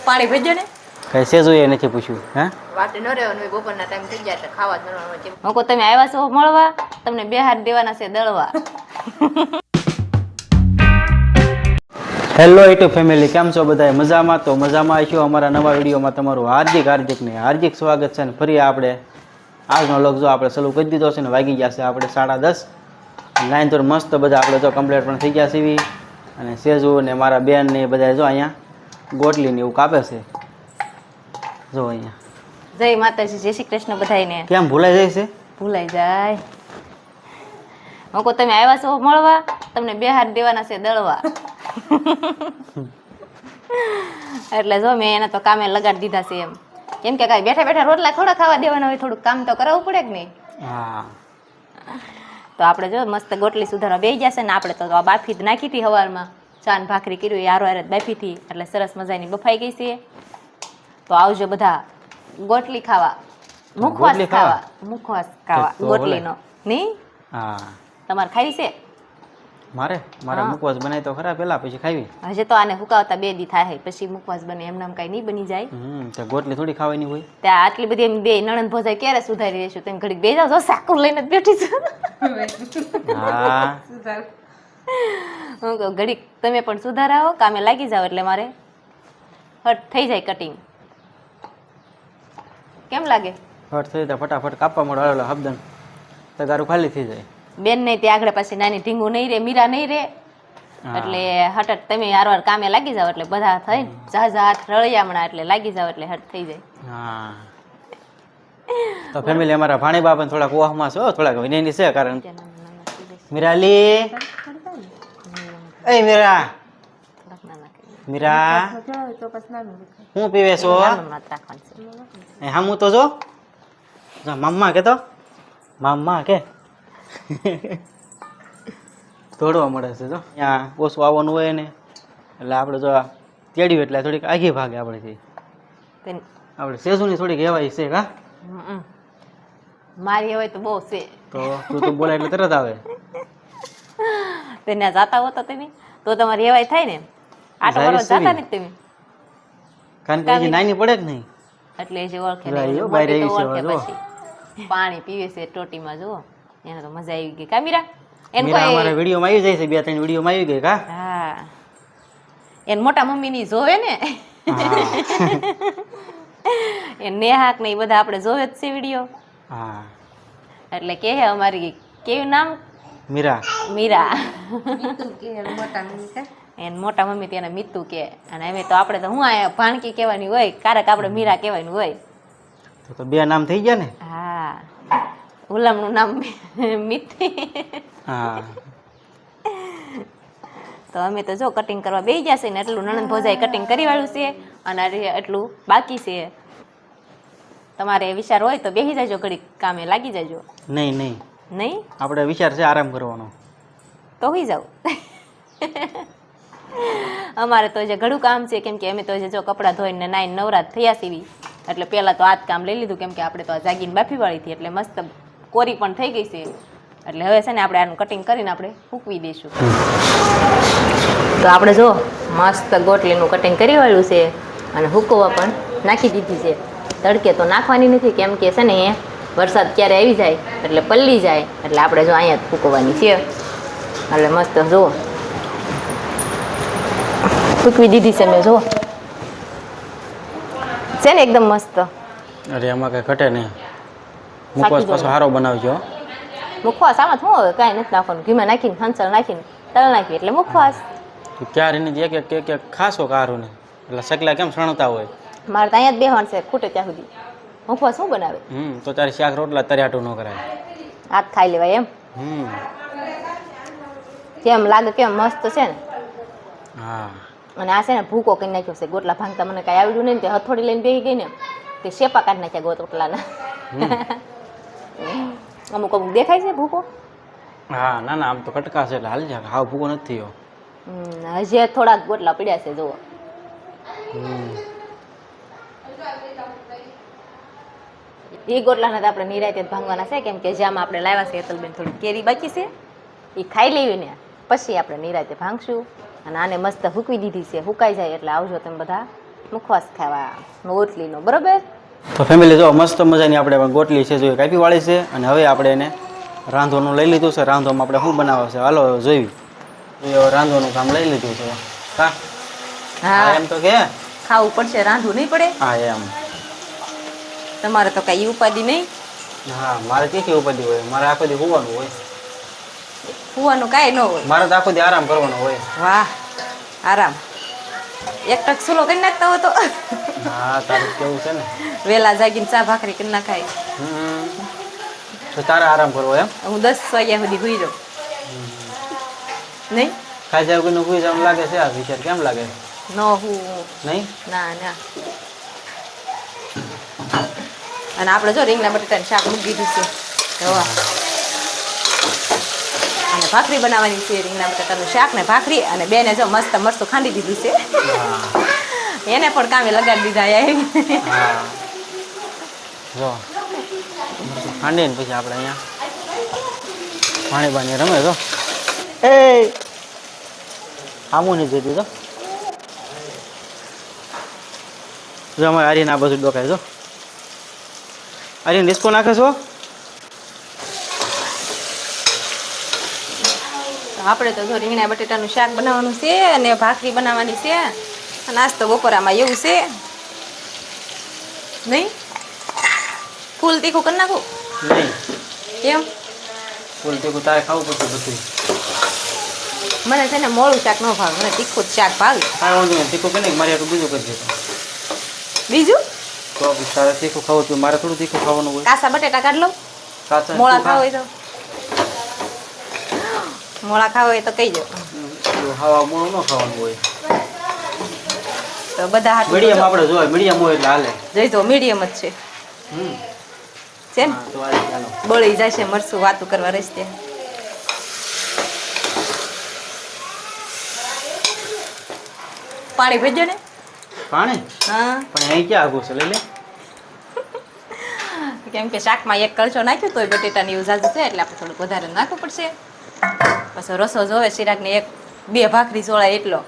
પાણી ભેજો ને કઈ છે જોઈએ નથી પૂછ્યું હે વાટે ન રહેવાનું હોય બપોરના ટાઈમ થઈ જાય એટલે ખાવા જ બનાવવાનું છે હું કહું તમે આવ્યા છો મળવા તમને બે હાથ દેવાના છે દળવા હેલો યુટ્યુબ ફેમિલી કેમ છો બધા મજામાં? તો મજામાં આવીશું. અમારા નવા વિડીયોમાં તમારું હાર્દિક સ્વાગત છે. અને ફરી આપણે આજનો વ્લોગ જો આપણે ચાલુ કરી દીધો છે ને વાગી ગયા છે આપણે 10:30. લાઈન તો મસ્ત બધા આપણે જો કમ્પ્લીટ પણ થઈ ગયા છે. અને સેજુ ને મારા બેન ને એ બધા જો અહીંયા ગોટલી ને એવું કાપે છે. જો અહીંયા જય માતાજી, જય શ્રી કૃષ્ણ બધાયને. કેમ ભૂલાઈ જાય છે? ભૂલાઈ જાય. હું કહું તમે આવ્યા છો મળવા તમને બે હાથ દેવાના છે દળવા એટલે જો મેં એને તો કામે લગાડી દીધા છે એમ કેમ કે કાંઈ બેઠા બેઠા રોટલા થોડા ખાવા દેવાના હોય, થોડુંક કામ તો કરાવવું પડે કે નહીં? હા. તો આપણે જો મસ્ત ગોટલી સુધારવા બેસી જશે ને આપણે તો આ બાફી જ નાખી હતી સવારમાં, ચાન ભાખરી કર્યું એ હારો હારે જ બાફી હતી એટલે સરસ મજાની બફાઈ ગઈ છે. તો આવજો બધા ગોટલી ખાવા, મુખવાસ ખાવા ગોટલીનો નહીં? હા. તમારે ખાવી છે? મારે મુખવાસ બનાવી તો ખરા પેલા પછી ખાવી. હજે તો આને હુકાવતા 2 દી થાય પછી મુખવાસ બને, એમ નામ કઈ નહીં બની જાય. તો ગોટલી થોડી ખાવાની હોય ત્યાં આટલી બધી એમ બે નણંદ ભોજાઈ ક્યારે સુધારી રહીશું? તમે ઘડીક બે જાવ, સાકુર લઈને જ બેઠી છું. હા. હું કહું ઘડીક તમે પણ સુધારાવો, કામે લાગી જાવ એટલે મારે હટ થઈ જાય કટિંગ. કેમ લાગે? હટ થઈ જાય ફટાફટ કાપવા મળે હબદન તગારું ખાલી થઈ જાય. બેન નહીં તે આગળ પાછી નાની ઢીંગું નહીં રે, મીરા નહીં રે એટલે હટ તમે હારવાર કામે લાગી જાવ એટલે બધા થઈને ઝાઝા હાથ રળિયામણા એટલે લાગી જાવ એટલે હટ થઈ જાય. હા. તો ફેમિલી અમારા ભાણી બાપા થોડાક ઓહમાં છે, થોડાક વિનયની છે કારણ મીરાલી એ મીરા હું પીવે છો? હું તો જો મમ્મા કે તો મમ્મા કે દોડવા મળે છે. જો ત્યાં ઓછું આવવાનું હોય ને એટલે આપણે જો તેડ્યું એટલે થોડીક આગી ભાગે આપણે આપણે સેજુની થોડીક કહેવાય છે. કા મારી હોય તો બહુ છે તો તું બોલાય એટલે તરત આવે. તેને જાતા હો તો તમે તો તમારી એવાય થાય ને, આટો મારવા જાતા ને તમે કારણ કે હજી નાની પડે કે નહીં એટલે જે ઓળખે પાણી પીવે છે ટોટીમાં. જો એને તો મજા આવી ગઈ. કામીરા એને કોઈ અમારા વિડીયોમાં આવી જાય છે, 2-3 વિડીયોમાં આવી ગઈ. કા હા એને મોટા મમ્મી ની જોવે ને એ નેહાક ને એ બધા આપણે જોવે જ છે વિડીયો. હા એટલે કે અમારી કેવું નામ? મીરા. મીરા એને મોટા મમ્મી તેને મીતુ કે, અને અમે તો આપણે તો હું આ ભાણકી કહેવાની હોય, ક્યારેક આપણે મીરા કહેવાનું હોય. તો 2 નામ થઈ ગયા ને? હા. ગુલામનું નામ મિત્તી. હા. તો અમે તો જો કટિંગ કરવા બેસી ગયા છે ને એટલું નણંદ ભોજાઈ કટિંગ કરી વાળું છે અને એટલું બાકી છે. તમારે વિચાર હોય તો બેસી જાજો, ઘડીક કામે લાગી જાજો. નહીં નહીં નહીં આપણે વિચાર છે આરામ કરવાનો તો હોઈ જાવ. અમારે તો જે ઘણું કામ છે કેમ કે અમે તો જો કપડાં ધોઈને નાઈને નવરાત થયા સીવી એટલે પહેલાં તો આ જ કામ લઈ લીધું કેમ કે આપણે તો આ જાગીને બાફી વાળી હતી એટલે મસ્ત કોરી પણ થઈ ગઈ છે. એટલે હવે છે ને આપણે આનું કટિંગ કરીને આપણે સૂકવી દઈશું. તો આપણે જો મસ્ત ગોટલીનું કટિંગ કરી વાળ્યું છે અને સૂકવવા પણ નાખી દીધી છે. તડકે તો નાખવાની નથી કેમ કે છે ને વરસાદ ક્યારે આવી જાય એટલે પલ્લી જાય એટલે આપણે જો અહીંયા જ સૂકવવાની છે. એટલે મસ્ત જો સૂકવી દીધી છે મેં, જો છે ને એકદમ મસ્ત. અરે એમાં કઈ ઘટે નહીં. મુખવાસ પાછો સારો બનાવજો. મુખવાસ આમાં શું હવે કાંઈ નથી નાખવાનું, ઘીમાં નાખીને હંસળ નાખીને તળ નાખી એટલે મુખવાસ. ક્યારે નહીં એક ખાસો કારું ને એટલે સકલા કેમ સણતા હોય. મારે તો અહીંયા જ બેહવાનું છે ખૂટે ત્યાં સુધી. મુખવાસ શું બનાવે? તો તારે શાક રોટલા તર્યાટું ન કરાય, હાથ ખાઈ લેવાય એમ. કેમ લાગે? કેમ મસ્ત છે ને? હા. અને આ છે ને ભૂકો કરી નાખ્યો છે. ગોટલા ભાંગતા મને કાંઈ આવડ્યું નહીં, તે હથોડી લઈને બેસી ગઈ ને તે શેપા કાઢી નાખ્યા ગોટલાના. અમુક અમુક દેખાય છે ભૂકો. હા ના ના આમ તો કટકા છે એટલે હાલ જાય, હાવ ભૂકો નથી થયો. હજી થોડાક ગોટલા પડ્યા છે જુઓ. એ ગોટલાના તો આપણે નિરાયતે ભાંગવાના છે કેમ કે જેમાં આપણે લાવ્યા છે હેતલબેન થોડી કેરી બાકી છે એ ખાઈ લેવી ને પછી આપણે નિરાયતે ભાંગશું. અને આને મસ્ત સૂકવી દીધી છે, સુકાઈ જાય એટલે આવજો તમે બધા મુખવાસ ખાવા રોટલીનો બરોબર. તો ફેમિલી જો મસ્ત મજાની આપણે ગોટલી છે જો કાપી વાળી છે અને હવે આપણે એને રાંધવાનું લઈ લીધું છે. રાંધવામાં આપણે શું બનાવવા છે હાલો જોઈ. રાંધવાનું કામ લઈ લીધું છે. હા હા એમ તો કે ખાવું પડશે, રાંધવું નહીં પડે. હા એમ. તમારે તો કઈ ઉપાધિ નહીં. હા મારે કેટલી ઉપાધિ હોય, મારે આખો દી હોવાનું હોય. હુવાનું કાંઈ ન હોય. મારે તો આખો દી આરામ કરવાનો હોય. વાહ આરામ. એક ટક સુલો કરી નાખતા હોય તો હા તારું કેવું છે ને વેલા જાગીને ચા ભાખરી કરી નાખાય. તો તારે આરામ કરવો એમ. હું 10 વાગ્યા સુધી હુઈ જાઉં નહીં. ખાઈ જાય કોઈનું કોઈ જવાનું લાગે છે આ વિચાર કેમ લાગે? ન હું નહીં ના ના. અને આપણે જો રીંગણા બટેટાનું શાક મૂકી દીધું છે રવા અને ભાખરી બનાવવાની છે. રીંગણા બટેટાનું શાક ને ભાખરી અને બેને જો મસ્ત મરચું ખાંડી દીધું છે. એને પણ કામે લગાડી દીધા. હા જો ખાંડીને પછી આપણે અહીંયા પાણી બાણી રમે તો એ આમું નહીં જતી તો જો અમારે આર્યન આ બધું ડોકાય જો આર્યન ડિસ્કો નાખે છો. આપણે તો જો રીંગણા બટેટાનું શાક બનાવવાનું છે અને ભાખરી બનાવવાની છે. નાસ્તો બપોરામાં એવું છે નહીં. ફૂલ તીખું કરી નાખું નહીં કેમ? ફૂલ તીખું તારે ખાવું પડશે બધું. મને છે ને મોળું શાક ન ભાવે, મને તીખું જ શાક ભાવે. કાંઈ વાંધો નહીં તીખું કરી નાખ, મારે આટલું બીજું કરી દેતો. બીજું તો તારે તીખું ખાવું હતું, મારે થોડું તીખું ખાવાનું હોય. કાસા બટેટા કાઢ લઉં. કાચા મોળા ખાવ હોય તો મોળા ખાવ હોય તો કહી દો. ખાવા મોળું ન ખાવાનું હોય. તો બધા હાથ મીડિયમ આપણે જોઈએ મીડિયમ હોય એટલે હાલે. જોઈ તો મીડિયમ જ છે છે ને. તો આ રીતે હાલો. બળી જશે મરસું વાતું કરવા રસ્તે. પાણી ભેજો ને. પાણી હા પણ અહીં ક્યાં આગું છે લઈ લે. કેમ કે શાકમાં એક કળશો નાખ્યો તોય બટેટાની એવું ઝાઝું છે એટલે આપણે થોડુંક વધારે નાખવું પડશે. પછી રસો જોવે શિરાકને 1-2 ભાખરી સોળાય એટલો.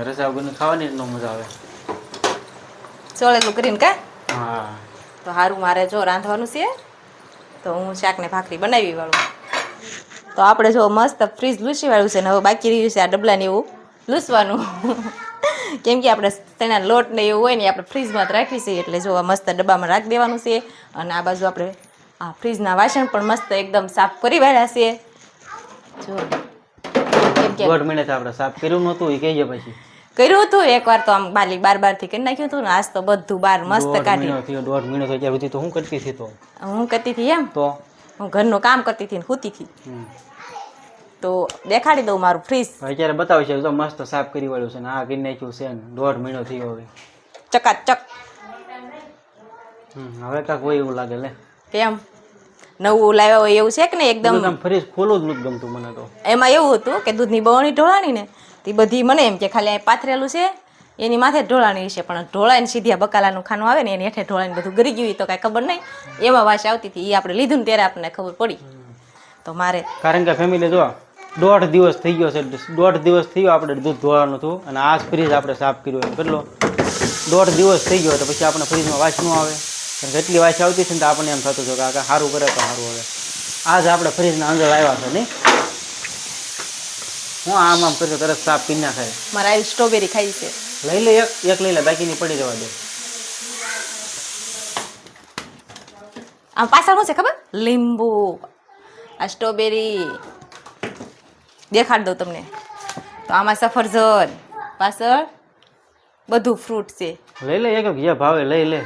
રસા વગરની ખાવાની જ ન મજા આવે. સોળેલું કરીને કા હા તો સારું મારે જો રાંધવાનું છે તો હું શાકને ભાખરી બનાવી વાળું. તો આપણે જો મસ્ત ફ્રીજ લૂસી વાળું છે ને હવે બાકી રહ્યું છે આ ડબલાને એવું લૂસવાનું. કેમ કે આપણે તેના લોટ ને એવું હોય ને આપણે ફ્રીજમાં જ રાખવી છે એટલે જો આ મસ્ત ડબ્બામાં રાખી દેવાનું છે. અને આ બાજુ આપણે આ ફ્રીજના વાસણ પણ મસ્ત એકદમ સાફ કરી વાળ્યા છે. જો કેમ કે 1.5 મહિનાથી આપણે સાફ કર્યું નહોતું એ કહીએ પછી કર્યું હતું એકવાર તો આમ બાલી બારથી કરી નાખ્યું હતું ને આજ તો બધું બાર મસ્ત કાઢી. 1.5 મહિનો થયો ત્યાં સુધી તો હું કરતી હતી તો હું કરતી હતી એમ તો હું ઘરનું કામ કરતી હતી ને સૂતી હતી. તો દેખાડી દઉં મારું ફ્રીજ. અત્યારે બતાવી છે તો મસ્ત સાફ કરી વાળ્યું છે ને આ કરી નાખ્યું છે ને 1.5 મહિનો થયો હવે ચકાચક. હવે કાંક હોય એવું લાગે લે. કેમ નવું લાવ્યા હોય એવું છે કે ને એકદમ. ફ્રીજ ખોલું જ નથી ગમતું મને તો. એમાં એવું હતું કે દૂધની બવણી ઢોળાણી ને તે બધી મને એમ કે ખાલી અહીં પાથરેલું છે એની માથે જ ઢોળાણી છે પણ ઢોળાઈને સીધી બકાલાનું ખાનું આવે ને એની હેઠે ઢોળાઈને બધું ગરી ગયું તો કાંઈ ખબર નહીં એમાં વાસ આવતી હતી. એ આપણે લીધું ને ત્યારે આપણને ખબર પડી. તો મારે કારણ કે ફેમિલી જો 1.5 દિવસ થઈ ગયો છે 1.5 દિવસ થયો આપણે દૂધ ધોવાનું હતું અને આ ફ્રીજ આપણે સાફ કર્યું કેટલો 1.5 દિવસ થઈ ગયો તો પછી આપણે ફ્રીજમાં વાસ ન આવે. જેટલી વાસ આવતી છે ને તો આપણને એમ થતું હતું કે આ સારું કરે તો સારું હવે. આજ આપણે ફ્રીજના અંદર આવ્યા છે નહીં હું આમ કરતો તરત સાફ કરી નાખાય. મારે આવી સ્ટ્રોબેરી ખાઈ છે. લઈ લે એક લઈ લે બાકીની પડી જવા દે. આમ પાછળ શું છે ખબર? લીંબુ. આ સ્ટ્રોબેરી દેખાડ દઉં તમને. તો આમાં સફરજન પાછળ બધું ફ્રૂટ છે. લઈ લે એક જે ભાવે લઈ લે.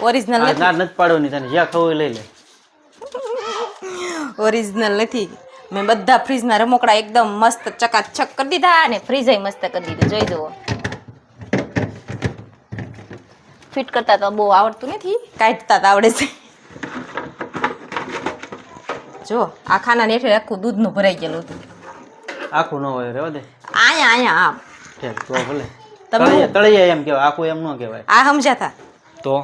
ઓરિજિનલ ના નથી પાડવાની તને જ્યાં ખાવું લઈ લે. ઓરિજિનલ નથી. મેં બધા ફ્રીજના રમકડા એકદમ મસ્ત ચકાચક કરી દીધા અને ફ્રીજ મસ્ત કરી દીધું. જોઈ જુઓ ફિટ કરતા તો બહુ આવડતું નથી, કાઢતા તો આવડે છે. જો આ ખાના હેઠે આખું દૂધનું ભરાઈ ગયેલું હતું. આખું ન હોય રહેવા દે. અહીંયા આમ ઠીક તો ભલે તમે તળિયે એમ કહેવાય આખું એમ ન કહેવાય. આ સમજાતા તો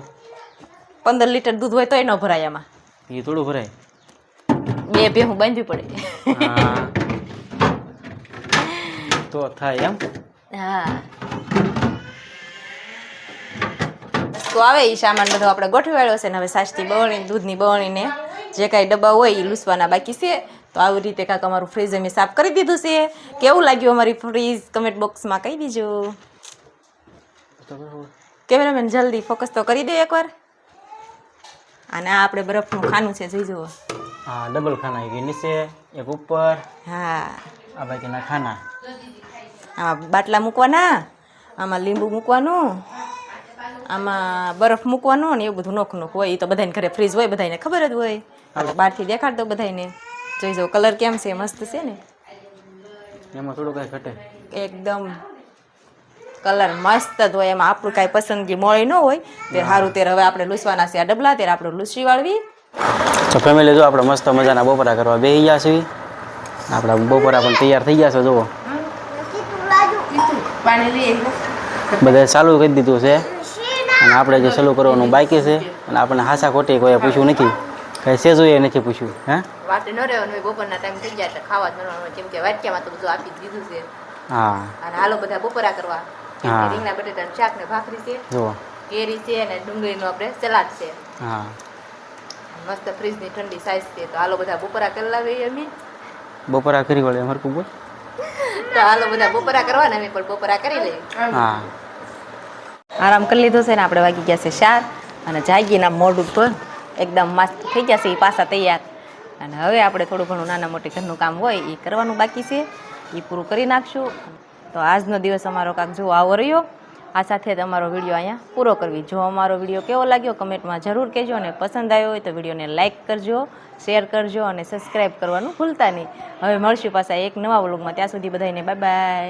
15 લીટર દૂધ હોય તોય ન ભરાય આમાં. એ થોડું ભરાય. 2 ભેહું બાંધવી પડે. હા તો થાય એમ. હા વસ્તુ આવે એ સામાન બધો આપણે ગોઠવી વાળ્યો છે ને હવે સાચથી બળણી દૂધની બળણીને જે કાંઈ ડબ્બા હોય એ લૂસવાના બાકી છે. તો આવી રીતે કાંક અમારું ફ્રીજ અમે સાફ કરી દીધું છે. કેવું લાગ્યું અમારી ફ્રીજ કમેન્ટ બોક્સમાં કહી દીજો. કેમેરામેન જલ્દી ફોકસ તો કરી દે એકવાર. અને આ આપણે બરફનું ખાનું છે જોઈ જુઓ. હા ડબલ ખાના એક નીચે એક ઉપર. હા આ બાકીના ખાના. આમાં બાટલા મૂકવાના, આમાં લીંબુ મૂકવાનું, આમાં બરફ મૂકવાનું ને એવું બધું નોખું નોખું હોય. એ તો બધાને ઘરે ફ્રીજ હોય, બધાને ખબર જ હોય. એટલે બહારથી દેખાડ દો બધાને. જોઈ જાઓ કલર કેમ છે, મસ્ત છે ને. એમાં થોડું કાંઈ ઘટે એકદમ કલર મસ્ત જ હોય. એમાં આપણું કાંઈ પસંદગી મોળી ન હોય તે સારું. ત્યારે હવે આપણે લૂસવાના છે આ ડબલા. ત્યારે આપણે લૂસી વાળવી. તો ફેમિલી જો આપણે મસ્ત મજાના બપોરા કરવા બેસી ગયા છીએ. આપણા બપોરા પણ તૈયાર થઈ ગયા છે. જુઓ બધા ચાલુ કરી દીધું છે અને આપણે જે ચાલુ કરવાનું બાકી છે. અને આપણને હાસા ખોટી કોઈ પૂછ્યું નથી, કઈ છે જોઈએ નથી પૂછ્યું. હે વાટે ન રહેવાનું હોય. બપોરના ટાઈમ થઈ જાય એટલે ખાવા જ બનાવવાનું હોય. કેમ કે વાટક્યામાં તો બધું આપી દીધું છે. હા અને હાલો બધા બપોરા કરવા. હા. રીંગણા બટેટાનું શાક ને ભાખરી છે, જુઓ. કેરી છે અને ડુંગળીનું આપણે સલાડ છે. હા મસ્ત ફ્રીજની ઠંડી સાઈઝ છે. તો હાલો બધા બપોરા કરી લાવીએ અમે. બપોરા કરી વળે હરકું બોલ. તો હાલો બધા બપોરા કરવાના, અમે પણ બપોરા કરી લઈએ. હા આરામ કરી લીધો છે ને આપણે વાગી ગયા છે 4 અને જાગીના મોઢ ઉપર એકદમ મસ્ત થઈ ગયા છે એ પાછા તૈયાર. અને હવે આપણે થોડું ઘણું નાના મોટી ઘરનું કામ હોય એ કરવાનું બાકી છે, એ પૂરું કરી નાખશું. તો આજનો દિવસ અમારો કાંક જો આવો રહ્યો. આ સાથે જ અમારો વિડીયો અહીંયા પૂરો કરવી. જો અમારો વિડીયો કેવો લાગ્યો કમેન્ટમાં જરૂર કહેજો. અને પસંદ આવ્યો હોય તો વિડીયોને લાઇક કરજો, શેર કરજો અને સબસ્ક્રાઈબ કરવાનું ભૂલતા નહીં. હવે મળશું પાછા એક નવા વ્લોગમાં. ત્યાં સુધી બધાને બાય બાય.